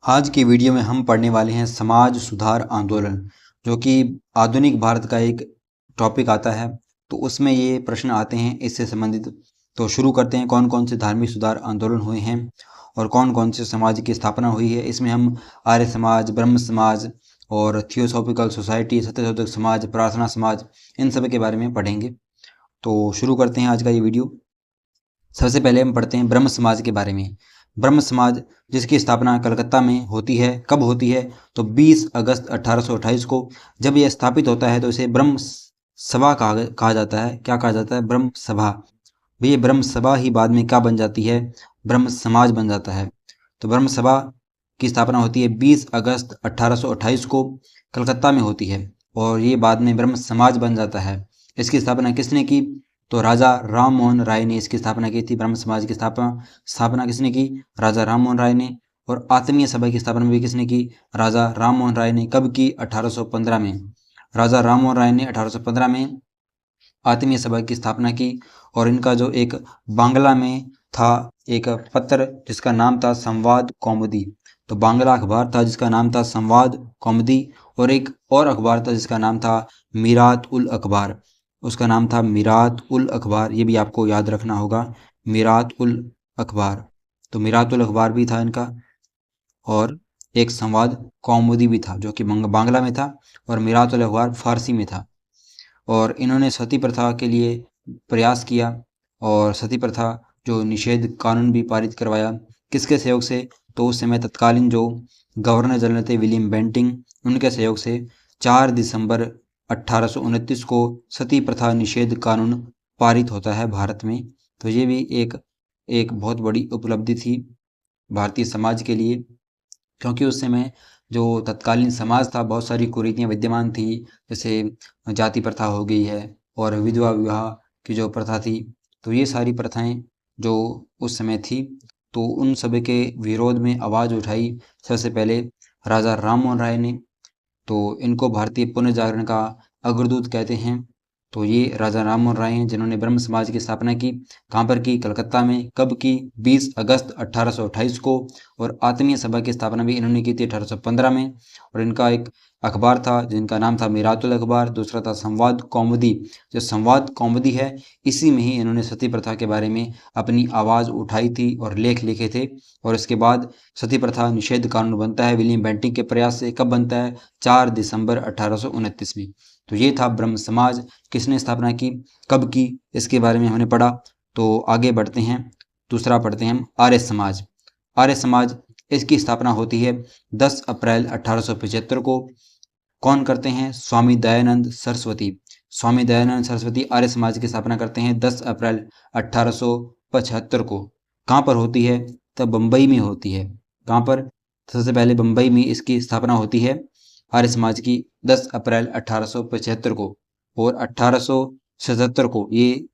आज की वीडियो में हम पढ़ने वाले हैं समाज सुधार आंदोलन, जो कि आधुनिक भारत का एक टॉपिक आता है। तो उसमें ये प्रश्न आते हैं इससे संबंधित। तो शुरू करते हैं, कौन कौन से धार्मिक सुधार आंदोलन हुए हैं और कौन कौन से समाज की स्थापना हुई है। इसमें हम आर्य समाज, ब्रह्म समाज और थियोसॉफिकल सोसाइटी, सत्यशोधक समाज, प्रार्थना समाज, इन सब के बारे में पढ़ेंगे। तो शुरू करते हैं आज का ये वीडियो। सबसे पहले हम पढ़ते हैं ब्रह्म समाज के बारे में। ब्रह्म समाज, जिसकी स्थापना कलकत्ता में होती है, कब होती है? तो 20 अगस्त 1828 को। जब यह स्थापित होता है तो इसे ब्रह्म सभा कहा जाता है। क्या कहा जाता है? ब्रह्म सभा। ये ब्रह्म सभा ही बाद में क्या बन जाती है? ब्रह्म समाज बन जाता है। तो ब्रह्म सभा की स्थापना होती है 20 अगस्त 1828 को, कलकत्ता में होती है, और ये बाद में ब्रह्म समाज बन जाता है। इसकी स्थापना किसने की? तो राजा राम मोहन राय ने इसकी स्थापना की थी। ब्रह्म समाज की स्थापना किसने की? राजा राम मोहन राय ने। और आत्मीय सभा की स्थापना भी किसने की? राजा राम मोहन राय ने। कब की? 1815 में। राजा राम मोहन राय ने 1815 में आत्मीय सभा की स्थापना की। और इनका जो एक बांग्ला में था एक पत्र जिसका नाम था संवाद कौमुदी। तो बांग्ला अखबार था जिसका नाम था संवाद कौमुदी, और एक और अखबार था जिसका नाम था मीरात उल अखबार। उसका नाम था मीरात उल अखबार। ये भी आपको याद रखना होगा, मीरात उल अखबार। तो मीरात उल अखबार भी था इनका, और एक संवाद कौमुदी भी था जो कि बांग्ला में था, और मीरात उल अखबार फारसी में था। और इन्होंने सती प्रथा के लिए प्रयास किया, और सती प्रथा जो निषेध कानून भी पारित करवाया। किसके सहयोग से? तो उस समय तत्कालीन जो गवर्नर जनरल थे विलियम बेंटिंग, उनके सहयोग से 4 दिसंबर 1829 को सती प्रथा निषेध कानून पारित होता है भारत में। तो ये भी एक बहुत बड़ी उपलब्धि थी भारतीय समाज के लिए, क्योंकि उस समय जो तत्कालीन समाज था बहुत सारी कुरीतियाँ विद्यमान थी, जैसे जाति प्रथा हो गई है और विधवा विवाह की जो प्रथा थी। तो ये सारी प्रथाएं जो उस समय थी, तो उन सभी के विरोध में आवाज़ उठाई सबसे पहले राजा राम मोहन राय ने। तो इनको भारतीय पुनर्जागरण का अग्रदूत कहते हैं। तो ये राजा राम मोहन राय हैं जिन्होंने ब्रह्म समाज की स्थापना की। कहाँ पर की? कलकत्ता में। कब की? 20 अगस्त 1828 को। और आत्मीय सभा की स्थापना भी इन्होंने की थी 1815 में। और इनका एक अखबार था जिनका नाम था मीरातुल अखबार, दूसरा था संवाद कौमुदी। जो संवाद कौमुदी है, इसी में ही इन्होंने सती प्रथा के बारे में अपनी आवाज़ उठाई थी और लेख लिखे थे। और इसके बाद सती प्रथा निषेध कानून बनता है विलियम बेंटिंग के प्रयास से। कब बनता है? 4 दिसंबर 1829 में। तो ये था ब्रह्म समाज। किसने स्थापना की, कब की, इसके बारे में हमने पढ़ा। तो आगे बढ़ते हैं, दूसरा पढ़ते हैं हम आर्य समाज। आर्य समाज, इसकी स्थापना होती है 10 अप्रैल 1875 को। कौन करते हैं? स्वामी दयानंद सरस्वती। स्वामी दयानंद सरस्वती आर्य समाज की स्थापना करते हैं 10 अप्रैल 1875 को। कहाँ पर होती है? तब बम्बई में होती है। कहाँ पर? सबसे पहले बम्बई में इसकी स्थापना होती है आर्य समाज की 10 अप्रैल 1875 को। और 1877 को, ये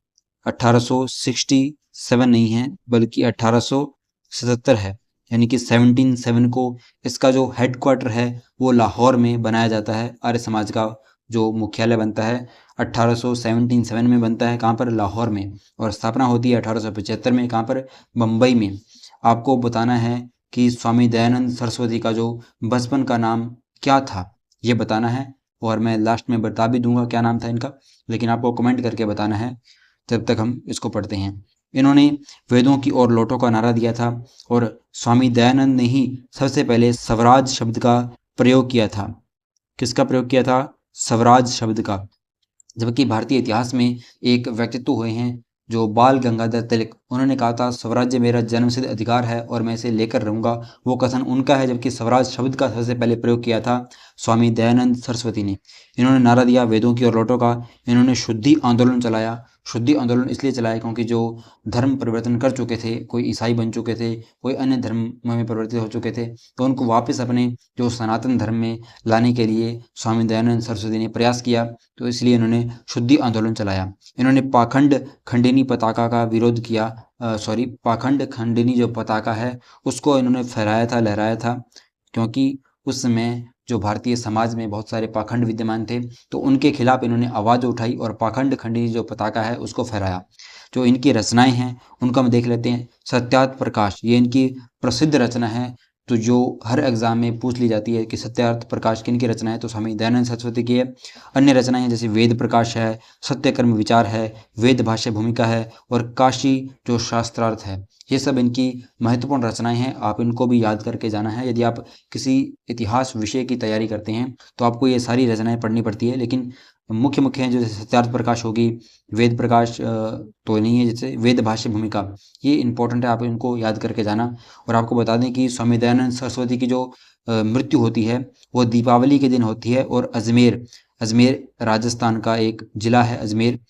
1867 नहीं है बल्कि 1877 है, यानी कि 17 को इसका जो हेडक्वार्टर है वो लाहौर में बनाया जाता है। आर्य समाज का जो मुख्यालय बनता है 1877 में बनता है। कहाँ पर? लाहौर में। और स्थापना होती है 1875 में। कहाँ पर? बम्बई में। आपको बताना है कि स्वामी दयानंद सरस्वती का जो बचपन का नाम क्या था, ये बताना है। और मैं लास्ट में बता भी दूंगा क्या नाम था इनका, लेकिन आपको कमेंट करके बताना है। जब तक हम इसको पढ़ते हैं, इन्होंने वेदों की ओर लौटो का नारा दिया था। और स्वामी दयानंद ने ही सबसे पहले स्वराज शब्द का प्रयोग किया था। किसका प्रयोग किया था? स्वराज शब्द का। जबकि भारतीय इतिहास में एक व्यक्तित्व हुए हैं जो बाल गंगाधर तिलक, उन्होंने कहा था स्वराज्य मेरा जन्मसिद्ध अधिकार है और मैं इसे लेकर रहूंगा। वो कथन उनका है, जबकि स्वराज शब्द का सबसे पहले प्रयोग किया था स्वामी दयानंद सरस्वती ने। इन्होंने नारा दिया वेदों की ओर लौटो का। इन्होंने शुद्धि आंदोलन चलाया। शुद्धि आंदोलन इसलिए चलाया क्योंकि जो धर्म परिवर्तन कर चुके थे, कोई ईसाई बन चुके थे, कोई अन्य धर्म में परिवर्तित हो चुके थे, तो उनको वापस अपने जो सनातन धर्म में लाने के लिए स्वामी दयानंद सरस्वती ने प्रयास किया। तो इसलिए इन्होंने शुद्धि आंदोलन चलाया। इन्होंने पाखंड खंडिनी पताका का विरोध किया। पाखंड खंडिनी जो पताका है उसको इन्होंने फहराया था, लहराया था, क्योंकि उस समय जो भारतीय समाज में बहुत सारे पाखंड विद्यमान थे, तो उनके खिलाफ इन्होंने आवाज़ उठाई और पाखंड खंडिनी जो पताका है उसको फहराया। जो इनकी रचनाएं हैं उनका हम देख लेते हैं। सत्यार्थ प्रकाश, ये इनकी प्रसिद्ध रचना है तो जो हर एग्जाम में पूछ ली जाती है कि सत्यार्थ प्रकाश किन की रचना है, तो स्वामी दयानंद सरस्वती की है। अन्य रचनाएं हैं जैसे वेद प्रकाश है, सत्यकर्म विचार है, वेद भाष्य भूमिका है और काशी जो शास्त्रार्थ है। ये सब इनकी महत्वपूर्ण रचनाएं हैं, आप इनको भी याद करके जाना है। यदि आप किसी इतिहास विषय की तैयारी करते हैं तो आपको ये सारी रचनाएं पढ़नी पड़ती है, लेकिन मुख्य मुख्य हैं, जैसे सत्यार्थ प्रकाश होगी, वेद प्रकाश तो नहीं है, जैसे वेद भाष्य भूमिका, ये इंपॉर्टेंट है, आप इनको याद करके जाना। और आपको बता दें कि स्वामी दयानंद सरस्वती की जो मृत्यु होती है वो दीपावली के दिन होती है, और अजमेर अजमेर राजस्थान का एक जिला है अजमेर,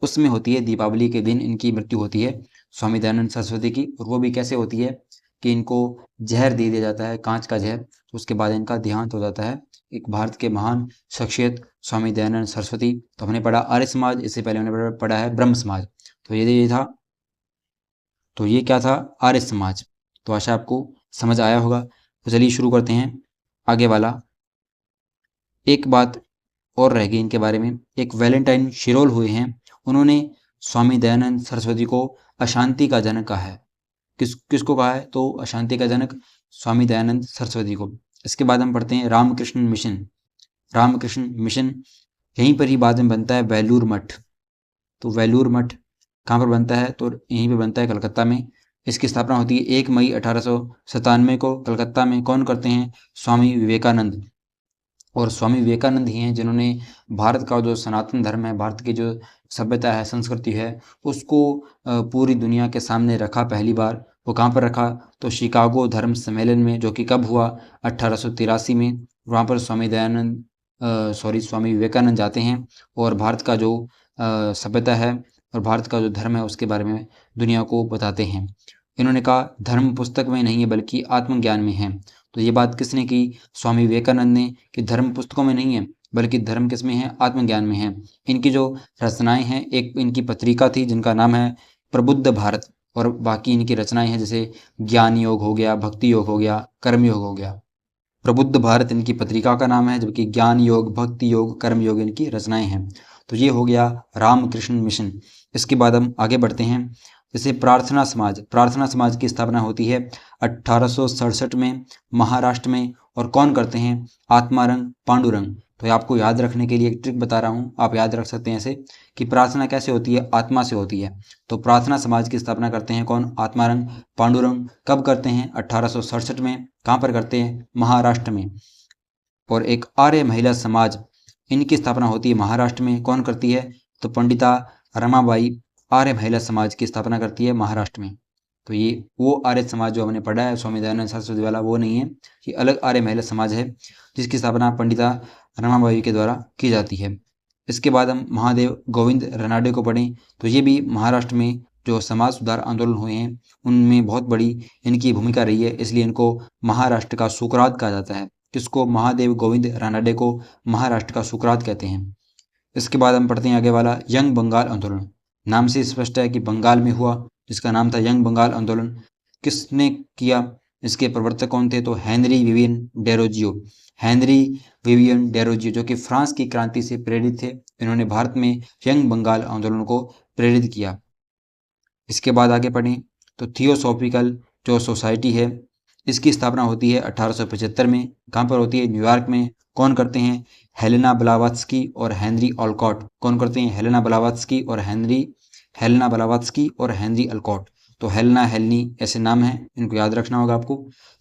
उसमें होती है। दीपावली के दिन इनकी मृत्यु होती है स्वामी दयानंद सरस्वती की। और वो भी कैसे होती है कि इनको जहर दे दिया जाता है, कांच का जहर, तो उसके बाद इनका देहांत हो जाता है। एक भारत के महान शख्सियत स्वामी दयानंद सरस्वती। तो हमने पढ़ा आर्य समाज, इससे पहले हमने पढ़ा है ब्रह्म समाज। तो ये था, तो ये क्या था, आर्य समाज। तो आशा आपको समझ आया होगा। तो चलिए शुरू करते हैं आगे वाला। एक बात और रह गई इनके बारे में, एक वैलेंटाइन शिरोल हुए हैं, उन्होंने स्वामी दयानंद सरस्वती को अशांति का जनक कहा है। किसको कहा है, तो अशांति का जनक स्वामी दयानंद सरस्वती को। इसके बाद हम पढ़ते हैं रामकृष्ण मिशन। रामकृष्ण मिशन, यहीं पर ही बाद में बनता है वेलूर मठ। तो वेलूर मठ कहाँ पर बनता है, तो यहीं पर बनता है कलकत्ता में। इसकी स्थापना होती है 1 मई 1897 को कलकत्ता में। कौन करते हैं, स्वामी विवेकानंद। और स्वामी विवेकानंद ही हैं जिन्होंने भारत का जो सनातन धर्म है, भारत की जो सभ्यता है, संस्कृति है, उसको पूरी दुनिया के सामने रखा पहली बार। वो कहाँ पर रखा, तो शिकागो धर्म सम्मेलन में, जो कि कब हुआ, 1883 में। वहाँ पर स्वामी विवेकानंद जाते हैं और भारत का जो सभ्यता है और भारत का जो धर्म है उसके बारे में दुनिया को बताते हैं। इन्होंने कहा धर्म पुस्तक में नहीं है बल्कि आत्मज्ञान में है। तो ये बात किसने की, स्वामी विवेकानंद ने, कि धर्म पुस्तकों में नहीं है बल्कि धर्म किस में है, आत्मज्ञान में है। इनकी जो रचनाएं हैं, एक इनकी पत्रिका थी जिनका नाम है प्रबुद्ध भारत, और बाकी इनकी रचनाएं हैं जैसे ज्ञान योग हो गया, भक्ति योग हो गया, कर्म योग हो गया। प्रबुद्ध भारत इनकी पत्रिका का नाम है, जबकि ज्ञान योग, भक्ति योग, कर्म योग इनकी रचनाएं हैं। तो ये हो गया रामकृष्ण मिशन। इसके बाद हम आगे बढ़ते हैं, जैसे प्रार्थना समाज। प्रार्थना समाज की स्थापना होती है 1867 में महाराष्ट्र में। और कौन करते हैं, आत्मारंग पांडुरंग। तो ये आपको याद रखने के लिए एक ट्रिक बता रहा हूँ, आप याद रख सकते हैं ऐसे कि प्रार्थना कैसे होती है, आत्मा से होती है। तो प्रार्थना समाज की स्थापना करते हैं कौन, आत्मारंग पांडुरंग। कब करते हैं, 1867 में। कहाँ पर करते हैं, महाराष्ट्र में। और एक आर्य महिला समाज, इनकी स्थापना होती है महाराष्ट्र में। कौन करती है, तो पंडिता रमाबाई आर्य महिला समाज की स्थापना करती है महाराष्ट्र में। तो ये वो आर्य समाज जो हमने पढ़ा है स्वामी दयानंद सरस्वती वाला, वो नहीं है, ये अलग आर्य महिला समाज है जिसकी स्थापना पंडिता रमाबाई के द्वारा की जाती है। इसके बाद हम महादेव गोविंद रानडे को पढ़ें, तो ये भी महाराष्ट्र में जो समाज सुधार आंदोलन हुए हैं उनमें बहुत बड़ी इनकी भूमिका रही है, इसलिए इनको महाराष्ट्र का सुकरात कहा जाता है। किसको, महादेव गोविंद रानडे को महाराष्ट्र का सुकरात कहते हैं। इसके बाद हम पढ़ते हैं आगे वाला, यंग बंगाल आंदोलन। नाम से स्पष्ट है कि बंगाल में हुआ, जिसका नाम था यंग बंगाल आंदोलन। किसने किया, इसके प्रवर्तक कौन थे, तो Henry Vivian Derozio. Henry Vivian Derozio जो कि फ्रांस की क्रांति से प्रेरित थे, इन्होंने भारत में यंग बंगाल आंदोलन को प्रेरित किया। इसके बाद आगे पढ़ें तो थियोसॉफिकल जो सोसाइटी है, इसकी स्थापना होती है 1875 में। कहाँ पर होती है, न्यूयॉर्क में। कौन करते हैं, हेलेना ब्लावात्स्की और हेनरी ऑलकॉट। कौन करते हैं, हेलेना ब्लावात्स्की और हेनरी ऑलकॉट। तो हेलेना, हेलनी ऐसे नाम हैं, इनको याद रखना होगा आपको।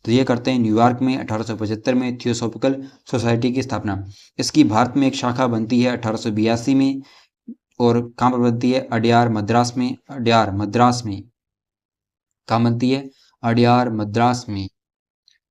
तो ये करते हैं न्यूयॉर्क में 1875 में थियोसॉफिकल सोसाइटी की स्थापना। इसकी भारत में एक शाखा बनती है 1882 में। और कहाँ पर बनती है, अडयार मद्रास में। कहाँ बनती है, अडयार मद्रास में।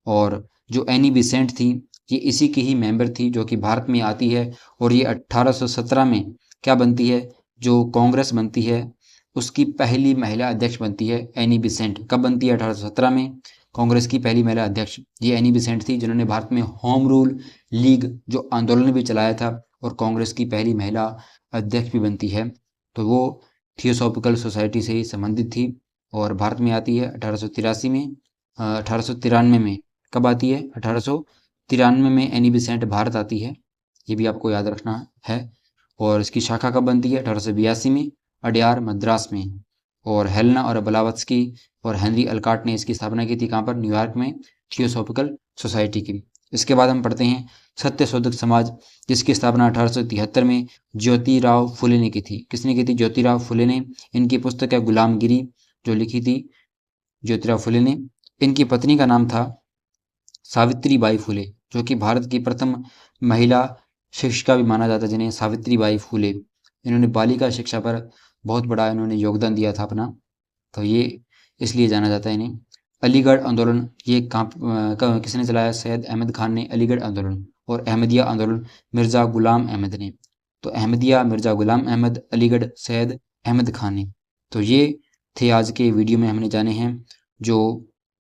और जो एनी बेसेंट थी, ये इसी की ही मेंबर थी, जो कि भारत में आती है। और ये 1817 में क्या बनती है, जो कांग्रेस बनती है उसकी पहली महिला अध्यक्ष बनती है एनी बेसेंट। कब बनती है, 1817 में। कांग्रेस की पहली महिला अध्यक्ष ये एनी बेसेंट थी, जिन्होंने भारत में होम रूल लीग जो आंदोलन भी चलाया था, और कांग्रेस की पहली महिला अध्यक्ष भी बनती है। तो वो थियोसॉफिकल सोसाइटी से ही संबंधित थी और भारत में आती है 1883 में। 1893 में कब आती है, 1893 में एनी बेसेंट भारत आती है, ये भी आपको याद रखना है। और इसकी शाखा कब बनती है, 1882 में, अडयार मद्रास में। और हेलेना और ब्लावात्स्की और हेनरी ऑलकॉट ने इसकी स्थापना की थी, कहाँ पर, न्यूयॉर्क में, थियोसॉफिकल सोसाइटी की। इसके बाद हम पढ़ते हैं सत्यशोधक समाज, जिसकी स्थापना 1873 में ज्योतिराव फुले ने की थी। किसने की थी? ज्योतिराव फुले ने। इनकी पुस्तक है गुलामगिरी, जो लिखी थी ज्योतिराव फुले ने। इनकी पत्नी का नाम था सावित्रीबाई फुले, जो कि भारत की प्रथम महिला शिक्षिका भी माना जाता है, जिन्हें सावित्रीबाई फुले। इन्होंने बालिका शिक्षा पर बहुत बड़ा इन्होंने योगदान दिया था अपना, तो ये इसलिए जाना जाता है इन्हें। अलीगढ़ आंदोलन, ये किसने चलाया? सैयद अहमद खान ने अलीगढ़ आंदोलन। और अहमदिया आंदोलन मिर्ज़ा गुलाम अहमद ने। तो अहमदिया मिर्ज़ा गुलाम अहमद, अलीगढ़ सैयद अहमद खान ने। तो ये थे आज के वीडियो में हमने जाने हैं जो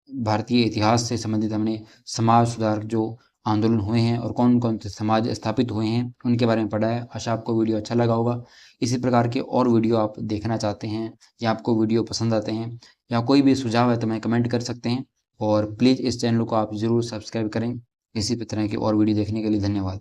भारतीय इतिहास से संबंधित हमने समाज सुधार जो आंदोलन हुए हैं और कौन कौन से समाज स्थापित हुए हैं उनके बारे में पढ़ा है। आशा आपको वीडियो अच्छा लगा होगा। इसी प्रकार के और वीडियो आप देखना चाहते हैं या आपको वीडियो पसंद आते हैं या कोई भी सुझाव है तो मैं कमेंट कर सकते हैं। और प्लीज़ इस चैनल को आप ज़रूर सब्सक्राइब करें। इसी तरह की और वीडियो देखने के लिए धन्यवाद।